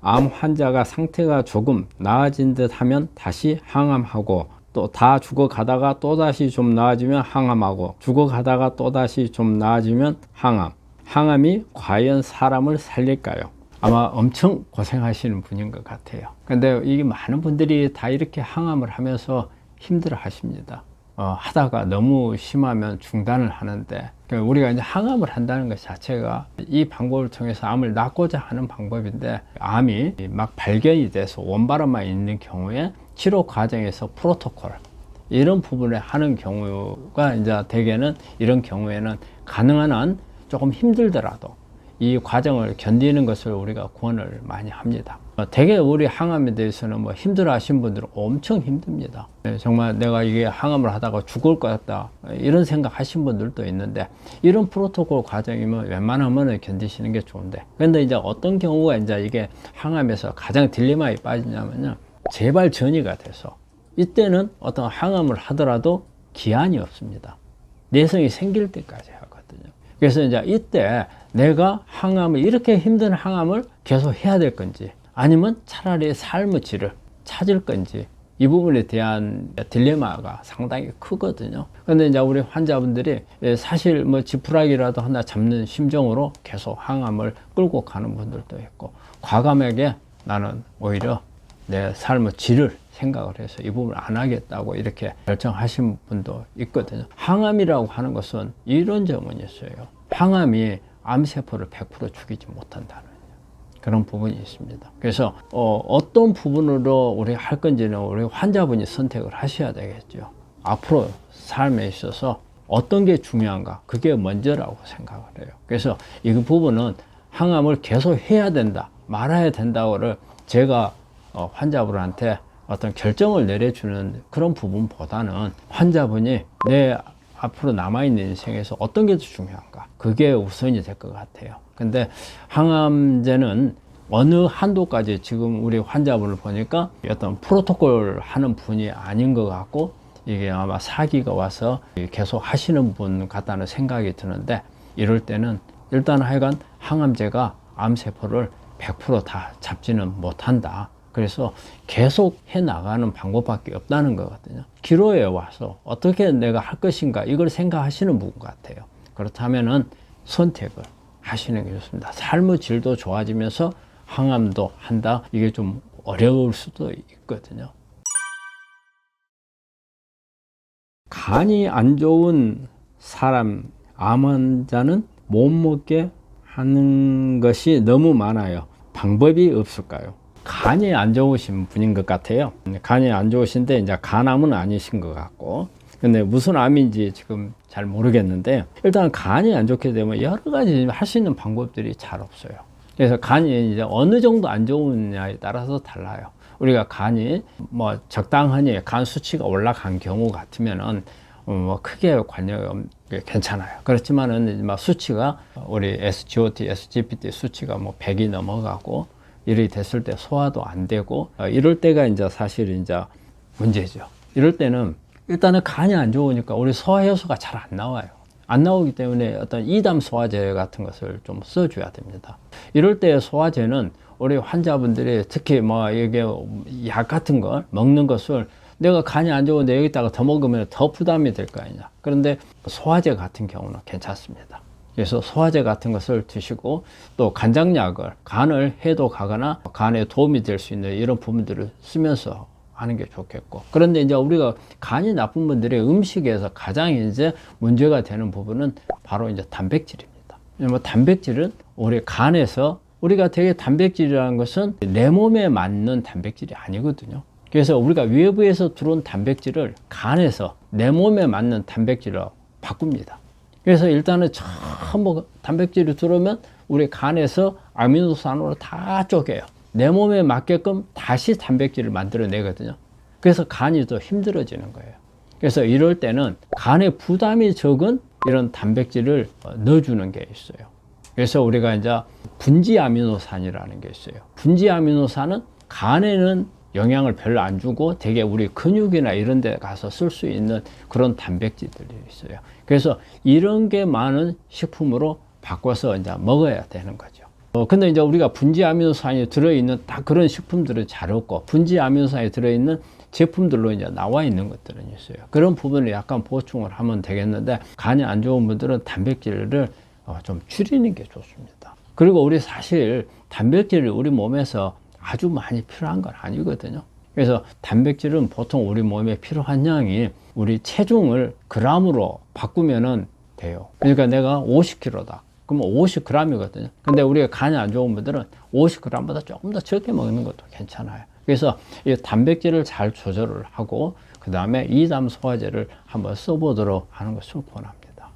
암 환자가 상태가 조금 나아진 듯 하면 다시 항암하고, 또 다 죽어가다가 또다시 좀 나아지면 항암하고, 죽어가다가 또다시 좀 나아지면 항암. 항암이 과연 사람을 살릴까요? 아마 엄청 고생하시는 분인 것 같아요. 근데 이게 많은 분들이 다 이렇게 항암을 하면서 힘들어 하십니다. 하다가 너무 심하면 중단을 하는데, 우리가 이제 항암을 한다는 것 자체가 이 방법을 통해서 암을 낫고자 하는 방법인데, 암이 막 발견이 돼서 원바람만 있는 경우에 치료 과정에서 프로토콜 이런 부분을 하는 경우가 이제 대개는 이런 경우에는 가능한 한 조금 힘들더라도 이 과정을 견디는 것을 우리가 권을 많이 합니다. 대개 우리 항암에 대해서는 뭐 힘들어 하신 분들은 엄청 힘듭니다. 정말 내가 이게 항암을 하다가 죽을 것 같다 이런 생각 하신 분들도 있는데, 이런 프로토콜 과정이면 웬만하면 견디시는 게 좋은데, 근데 이제 어떤 경우가 이제 이게 항암에서 가장 딜레마에 빠지냐면요, 재발 전이가 돼서 이때는 어떤 항암을 하더라도 기한이 없습니다. 내성이 생길 때까지 하거든요. 그래서 이제 이때 내가 항암을, 이렇게 힘든 항암을 계속 해야 될 건지, 아니면 차라리 삶의 질을 찾을 건지, 이 부분에 대한 딜레마가 상당히 크거든요. 근데 이제 우리 환자분들이 사실 뭐 지푸라기라도 하나 잡는 심정으로 계속 항암을 끌고 가는 분들도 있고, 과감하게 나는 오히려 내 삶의 질을 생각을 해서 이 부분을 안 하겠다고 이렇게 결정하신 분도 있거든요. 항암이라고 하는 것은 이런 점은 있어요. 항암이 암세포를 100% 죽이지 못한다는 그런 부분이 있습니다. 그래서 어떤 부분으로 우리 할 건지는 우리 환자분이 선택을 하셔야 되겠죠. 앞으로 삶에 있어서 어떤 게 중요한가, 그게 먼저라고 생각을 해요. 그래서 이 부분은 항암을 계속 해야 된다, 말아야 된다고를 제가 환자분한테 어떤 결정을 내려주는 그런 부분보다는 환자분이 내 앞으로 남아있는 인생에서 어떤 게 더 중요한가, 그게 우선이 될 것 같아요. 근데 항암제는 어느 한도까지, 지금 우리 환자분을 보니까 어떤 프로토콜 하는 분이 아닌 것 같고, 이게 아마 사기가 와서 계속 하시는 분 같다는 생각이 드는데, 이럴 때는 일단 하여간 항암제가 암세포를 100% 다 잡지는 못한다. 그래서 계속 해 나가는 방법밖에 없다는 거거든요. 기로에 와서 어떻게 내가 할 것인가, 이걸 생각하시는 분 같아요. 그렇다면은 선택을 하시는 게 좋습니다. 삶의 질도 좋아지면서 항암도 한다, 이게 좀 어려울 수도 있거든요. 간이 안 좋은 사람, 암 환자는 못 먹게 하는 것이 너무 많아요. 방법이 없을까요? 간이 안 좋으신 분인 것 같아요. 간이 안 좋으신데 이제 간암은 아니신 것 같고, 근데 무슨 암인지 지금 잘 모르겠는데, 일단 간이 안 좋게 되면 여러 가지 할 수 있는 방법들이 잘 없어요. 그래서 간이 이제 어느 정도 안 좋으냐에 따라서 달라요. 우리가 간이 뭐 적당하니 간 수치가 올라간 경우 같으면은 뭐 크게 관여 괜찮아요. 그렇지만은 막 수치가 우리 SGOT, SGPT 수치가 뭐 100이 넘어가고 이렇게 됐을 때 소화도 안 되고, 이럴 때가 이제 사실 이제 문제죠. 이럴 때는 일단은 간이 안 좋으니까 우리 소화효소가 잘 안 나와요. 안 나오기 때문에 어떤 이담 소화제 같은 것을 좀 써줘야 됩니다. 이럴 때 소화제는 우리 환자분들이 특히 뭐 이게 약 같은 걸 먹는 것을, 내가 간이 안 좋은데 여기다가 더 먹으면 더 부담이 될 거 아니냐. 그런데 소화제 같은 경우는 괜찮습니다. 그래서 소화제 같은 것을 드시고, 또 간장약을 간을 해독하거나 간에 도움이 될 수 있는 이런 부분들을 쓰면서 하는 게 좋겠고, 그런데 이제 우리가 간이 나쁜 분들의 음식에서 가장 이제 문제가 되는 부분은 바로 이제 단백질입니다. 뭐 단백질은 우리 간에서, 우리가 되게 단백질이라는 것은 내 몸에 맞는 단백질이 아니거든요. 그래서 우리가 외부에서 들어온 단백질을 간에서 내 몸에 맞는 단백질로 바꿉니다. 그래서 일단은 전부 단백질이 들어오면 우리 간에서 아미노산으로 다 쪼개요. 내 몸에 맞게끔 다시 단백질을 만들어내거든요. 그래서 간이 더 힘들어지는 거예요. 그래서 이럴 때는 간에 부담이 적은 이런 단백질을 넣어주는 게 있어요. 그래서 우리가 이제 분지 아미노산이라는 게 있어요. 분지 아미노산은 간에는 영향을 별로 안 주고 되게 우리 근육이나 이런 데 가서 쓸 수 있는 그런 단백질들이 있어요. 그래서 이런 게 많은 식품으로 바꿔서 이제 먹어야 되는 거죠. 근데 이제 우리가 분지 아미노산이 들어있는 다 그런 식품들은 잘 없고, 분지 아미노산이 들어있는 제품들로 이제 나와 있는 것들은 있어요. 그런 부분을 약간 보충을 하면 되겠는데, 간이 안 좋은 분들은 단백질을 좀 줄이는 게 좋습니다. 그리고 우리 사실 단백질이 우리 몸에서 아주 많이 필요한 건 아니거든요. 그래서 단백질은 보통 우리 몸에 필요한 양이 우리 체중을 g으로 바꾸면은 돼요. 그러니까 내가 50kg다. 그러면 50g이거든요. 근데 우리가 간이 안 좋은 분들은 50g보다 조금 더 적게 먹는 것도 괜찮아요. 그래서 이 단백질을 잘 조절을 하고, 그 다음에 이담 소화제를 한번 써보도록 하는 것을 권합니다.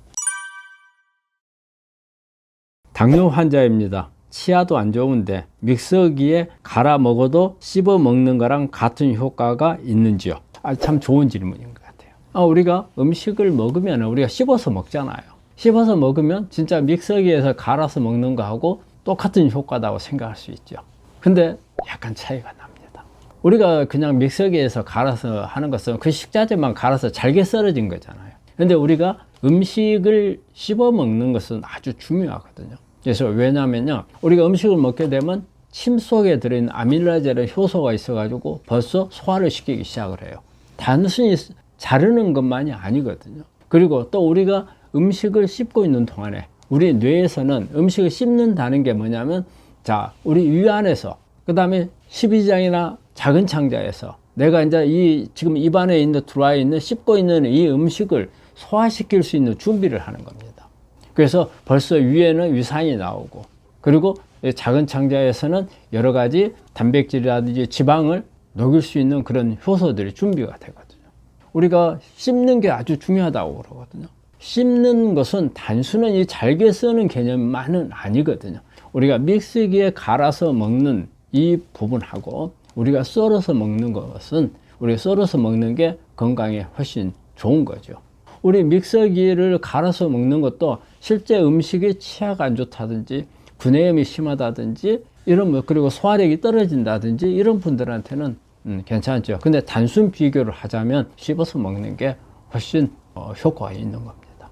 당뇨 환자입니다. 치아도 안 좋은데 믹서기에 갈아 먹어도 씹어 먹는 거랑 같은 효과가 있는지요? 참 좋은 질문인 것 같아요. 우리가 음식을 먹으면 우리가 씹어서 먹잖아요. 씹어서 먹으면 진짜 믹서기에서 갈아서 먹는 거하고 똑같은 효과다고 생각할 수 있죠. 근데 약간 차이가 납니다. 우리가 그냥 믹서기에서 갈아서 하는 것은 그 식자재만 갈아서 잘게 썰어진 거잖아요. 근데 우리가 음식을 씹어 먹는 것은 아주 중요하거든요. 그래서 왜냐면요, 우리가 음식을 먹게 되면 침 속에 들어있는 아밀라제라는 효소가 있어가지고 벌써 소화를 시키기 시작을 해요. 단순히 자르는 것만이 아니거든요. 그리고 또 우리가 음식을 씹고 있는 동안에 우리 뇌에서는 음식을 씹는다는 게 뭐냐면, 자, 우리 위안에서, 그 다음에 십이장이나 작은 창자에서 내가 이제 지금 입안에 들어와 있는 씹고 있는 이 음식을 소화시킬 수 있는 준비를 하는 겁니다. 그래서 벌써 위에는 위산이 나오고, 그리고 작은 창자에서는 여러 가지 단백질이라든지 지방을 녹일 수 있는 그런 효소들이 준비가 되거든요. 우리가 씹는 게 아주 중요하다고 그러거든요. 씹는 것은 단순히 잘게 쓰는 개념만은 아니거든요. 우리가 믹서기에 갈아서 먹는 이 부분하고 우리가 썰어서 먹는 것은, 우리가 썰어서 먹는 게 건강에 훨씬 좋은 거죠. 우리 믹서기를 갈아서 먹는 것도 실제 음식이 치아가 안 좋다든지 구내염이 심하다든지 이런 그리고 소화력이 떨어진다든지 이런 분들한테는 괜찮죠. 근데 단순 비교를 하자면 씹어서 먹는 게 훨씬 효과가 있는 겁니다.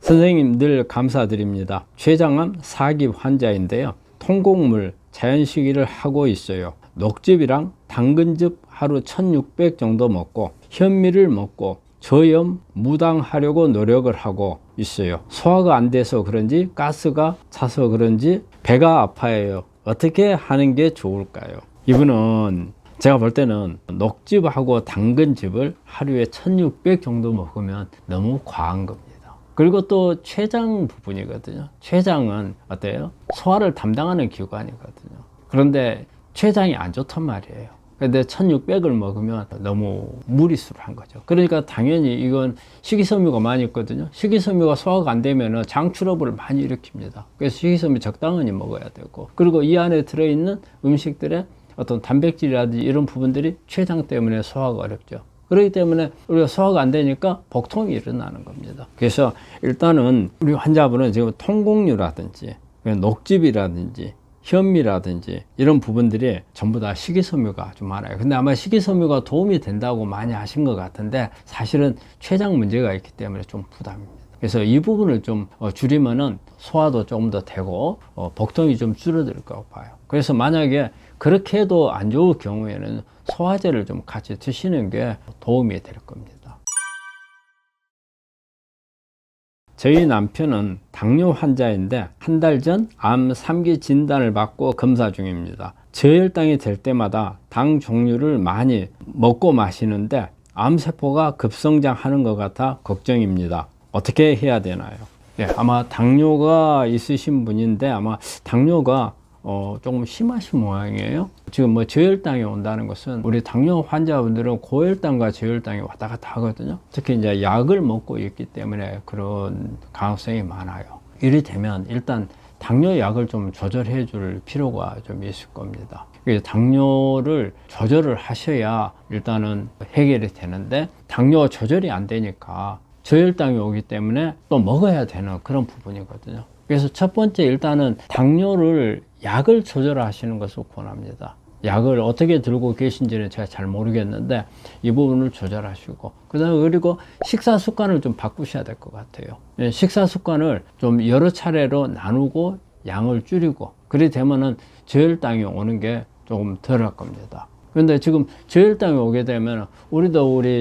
선생님 늘 감사드립니다. 췌장암 4기 환자인데요. 통곡물 자연식이를 하고 있어요. 녹즙이랑 당근즙 하루 1600 정도 먹고 현미를 먹고 저염 무당하려고 노력을 하고 있어요. 소화가 안 돼서 그런지 가스가 차서 그런지 배가 아파요. 어떻게 하는 게 좋을까요? 이분은 제가 볼 때는 녹즙하고 당근즙을 하루에 1600 정도 먹으면 너무 과한 겁니다. 그리고 또 췌장 부분이거든요. 췌장은 어때요? 소화를 담당하는 기관이거든요. 그런데 췌장이 안 좋단 말이에요. 근데 1600을 먹으면 너무 무리수를 한 거죠. 그러니까 당연히 이건 식이섬유가 많이 있거든요. 식이섬유가 소화가 안 되면 장출업을 많이 일으킵니다. 그래서 식이섬유 적당히 먹어야 되고, 그리고 이 안에 들어있는 음식들의 어떤 단백질이라든지 이런 부분들이 췌장 때문에 소화가 어렵죠. 그렇기 때문에 우리가 소화가 안 되니까 복통이 일어나는 겁니다. 그래서 일단은 우리 환자분은 지금 통곡류라든지 녹즙이라든지 현미라든지 이런 부분들이 전부 다 식이섬유가 아주 많아요. 근데 아마 식이섬유가 도움이 된다고 많이 하신 것 같은데 사실은 췌장 문제가 있기 때문에 좀 부담입니다. 그래서 이 부분을 좀 줄이면은 소화도 조금 더 되고 복통이 좀 줄어들 거라고 봐요. 그래서 만약에 그렇게 해도 안 좋을 경우에는 소화제를 좀 같이 드시는 게 도움이 될 겁니다. 저희 남편은 당뇨 환자인데 한 달 전 암 3기 진단을 받고 검사 중입니다. 저혈당이 될 때마다 당 종류를 많이 먹고 마시는데 암세포가 급성장하는 것 같아 걱정입니다. 어떻게 해야 되나요? 예, 아마 당뇨가 있으신 분인데 아마 당뇨가 조금 심하신 모양이에요. 지금 뭐 저혈당이 온다는 것은 우리 당뇨 환자분들은 고혈당과 저혈당이 왔다 갔다 하거든요. 특히 이제 약을 먹고 있기 때문에 그런 가능성이 많아요. 이리 되면 일단 당뇨 약을 좀 조절해 줄 필요가 좀 있을 겁니다. 당뇨를 조절을 하셔야 일단은 해결이 되는데 당뇨 조절이 안 되니까 저혈당이 오기 때문에 또 먹어야 되는 그런 부분이거든요. 그래서 첫 번째 일단은 당뇨를 약을 조절하시는 것을 권합니다. 약을 어떻게 들고 계신지는 제가 잘 모르겠는데 이 부분을 조절하시고 그다음에 그리고 식사 습관을 좀 바꾸셔야 될 것 같아요. 식사 습관을 좀 여러 차례로 나누고 양을 줄이고 그래 되면은 저혈당이 오는 게 조금 덜할 겁니다. 그런데 지금 저혈당이 오게 되면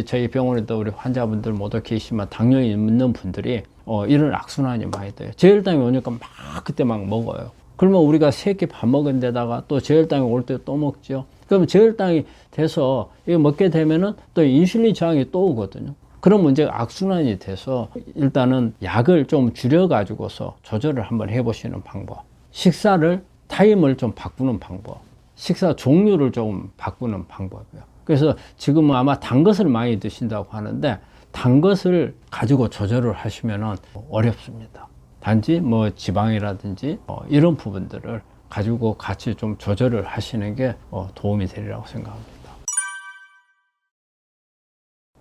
저희 병원에도 우리 환자분들 모두 계시지만 당뇨 있는 분들이 이런 악순환이 많이 돼요. 저혈당이 오니까 막 그때 막 먹어요. 그러면 우리가 3끼 밥 먹은 데다가 또 저혈당이 올 때 또 먹죠. 그럼 저혈당이 돼서 이거 먹게 되면은 또 인슐린 저항이 또 오거든요. 그런 문제가 악순환이 돼서 일단은 약을 좀 줄여가지고서 조절을 한번 해보시는 방법. 식사를 타임을 좀 바꾸는 방법. 식사 종류를 좀 바꾸는 방법이에요. 그래서 지금은 아마 단 것을 많이 드신다고 하는데 단 것을 가지고 조절을 하시면 어렵습니다. 단지 뭐 지방이라든지 이런 부분들을 가지고 같이 좀 조절을 하시는 게 도움이 되리라고 생각합니다.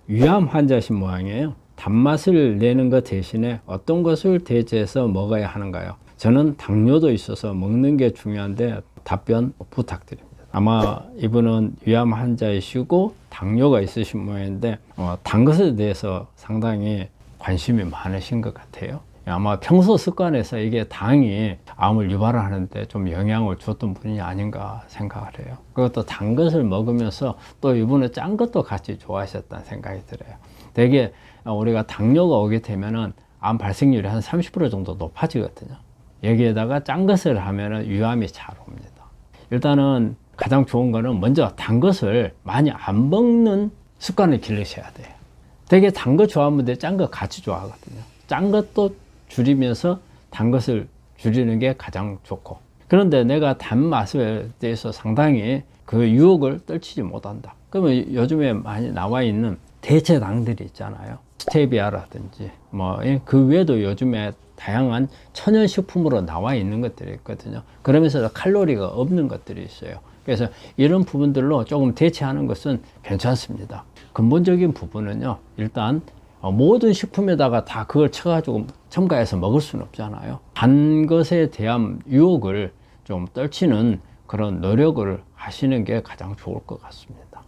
위암 환자신 모양이에요. 단맛을 내는 것 대신에 어떤 것을 대체해서 먹어야 하는가요? 저는 당뇨도 있어서 먹는 게 중요한데 답변 부탁드립니다. 아마 이분은 위암 환자이시고 당뇨가 있으신 모양인데 단 것에 대해서 상당히 관심이 많으신 것 같아요. 아마 평소 습관에서 이게 당이 암을 유발하는데 좀 영향을 줬던 분이 아닌가 생각을 해요. 그것도 단 것을 먹으면서 또 이분은 짠 것도 같이 좋아하셨다는 생각이 들어요. 되게 우리가 당뇨가 오게 되면은 암 발생률이 한 30% 정도 높아지거든요. 여기에다가 짠 것을 하면은 위암이 잘 옵니다. 일단은 가장 좋은 거는 먼저 단 것을 많이 안 먹는 습관을 기르셔야 돼요. 되게 단 거 좋아하는 분들 짠 거 같이 좋아하거든요. 짠 것도 줄이면서 단 것을 줄이는 게 가장 좋고, 그런데 내가 단맛에 대해서 상당히 그 유혹을 떨치지 못한다. 그러면 요즘에 많이 나와 있는 대체당들이 있잖아요. 스테비아라든지 뭐 그 외에도 요즘에 다양한 천연식품으로 나와 있는 것들이 있거든요. 그러면서 칼로리가 없는 것들이 있어요. 그래서 이런 부분들로 조금 대체하는 것은 괜찮습니다. 근본적인 부분은요, 일단 모든 식품에다가 다 그걸 쳐가지고 첨가해서 먹을 수는 없잖아요. 단 것에 대한 유혹을 좀 떨치는 그런 노력을 하시는 게 가장 좋을 것 같습니다.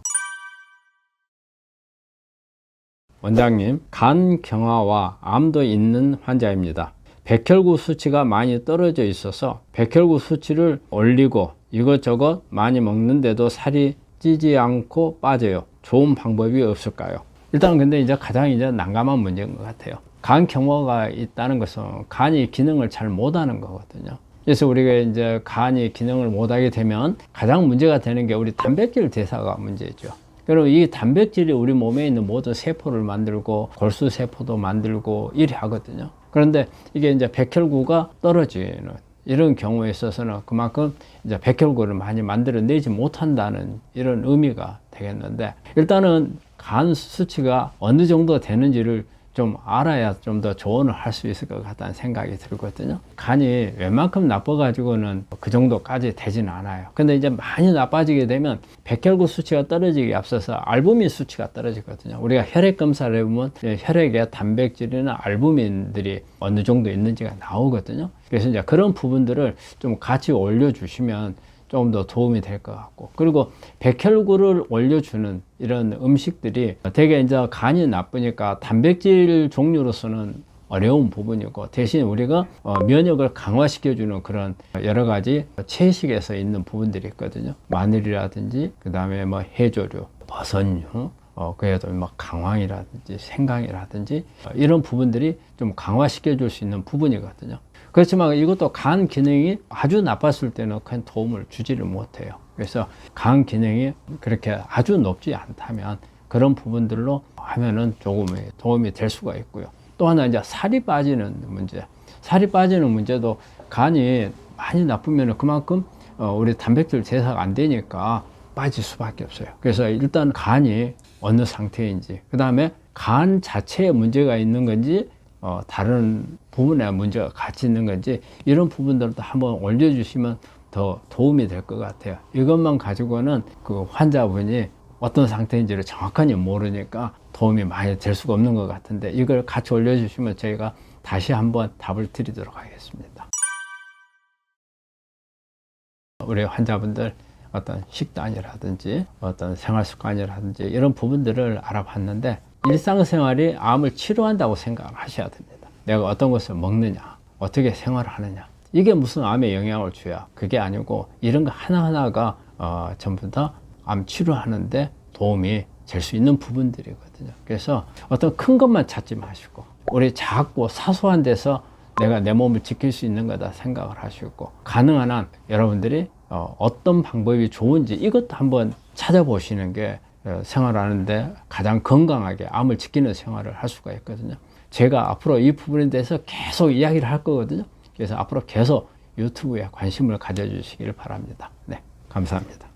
원장님, 간 경화와 암도 있는 환자입니다. 백혈구 수치가 많이 떨어져 있어서 백혈구 수치를 올리고 이것저것 많이 먹는데도 살이 찌지 않고 빠져요. 좋은 방법이 없을까요? 일단 근데 이제 가장 이제 난감한 문제인 것 같아요. 간 경화가 있다는 것은 간이 기능을 잘 못하는 거거든요. 그래서 우리가 이제 간이 기능을 못하게 되면 가장 문제가 되는 게 우리 단백질 대사가 문제죠. 그리고 이 단백질이 우리 몸에 있는 모든 세포를 만들고 골수 세포도 만들고 이래 하거든요. 그런데 이게 이제 백혈구가 떨어지는 이런 경우에 있어서는 그만큼 이제 백혈구를 많이 만들어내지 못한다는 이런 의미가 되겠는데, 일단은 간 수치가 어느 정도 되는지를 좀 알아야 좀 더 조언을 할 수 있을 것 같다는 생각이 들거든요. 간이 웬만큼 나빠가지고는 그 정도까지 되진 않아요. 근데 이제 많이 나빠지게 되면 백혈구 수치가 떨어지기 앞서서 알부민 수치가 떨어지거든요. 우리가 혈액 검사를 해보면 혈액에 단백질이나 알부민들이 어느 정도 있는지가 나오거든요. 그래서 이제 그런 부분들을 좀 같이 올려주시면 조금 더 도움이 될 것 같고, 그리고 백혈구를 올려주는 이런 음식들이 되게 이제 간이 나쁘니까 단백질 종류로서는 어려운 부분이고, 대신 우리가 면역을 강화시켜주는 그런 여러 가지 채식에서 있는 부분들이 있거든요. 마늘이라든지 그 다음에 뭐 해조류, 버섯류, 그래도 막 강황이라든지 생강이라든지 이런 부분들이 좀 강화시켜 줄 수 있는 부분이거든요. 그렇지만 이것도 간 기능이 아주 나빴을 때는 큰 도움을 주지를 못해요. 그래서 간 기능이 그렇게 아주 높지 않다면 그런 부분들로 하면은 조금 도움이 될 수가 있고요. 또 하나 이제 살이 빠지는 문제. 살이 빠지는 문제도 간이 많이 나쁘면 그만큼 우리 단백질 대사가 안 되니까 빠질 수밖에 없어요. 그래서 일단 간이 어느 상태인지, 그 다음에 간 자체에 문제가 있는 건지 다른 부분에 문제가 같이 있는 건지, 이런 부분들도 한번 올려주시면 더 도움이 될 것 같아요. 이것만 가지고는 그 환자분이 어떤 상태인지를 정확하게 모르니까 도움이 많이 될 수가 없는 것 같은데, 이걸 같이 올려주시면 저희가 다시 한번 답을 드리도록 하겠습니다. 우리 환자분들 어떤 식단이라든지 어떤 생활 습관이라든지 이런 부분들을 알아봤는데, 일상생활이 암을 치료한다고 생각하셔야 됩니다. 내가 어떤 것을 먹느냐, 어떻게 생활하느냐, 이게 무슨 암에 영향을 줘야, 그게 아니고 이런 거 하나하나가 전부 다 암 치료하는데 도움이 될 수 있는 부분들이거든요. 그래서 어떤 큰 것만 찾지 마시고 우리 작고 사소한 데서 내가 내 몸을 지킬 수 있는 거다 생각을 하시고, 가능한 한 여러분들이 어떤 방법이 좋은지 이것도 한번 찾아보시는 게 생활하는데 가장 건강하게 암을 지키는 생활을 할 수가 있거든요. 제가 앞으로 이 부분에 대해서 계속 이야기를 할 거거든요. 그래서 앞으로 계속 유튜브에 관심을 가져주시길 바랍니다. 네, 감사합니다.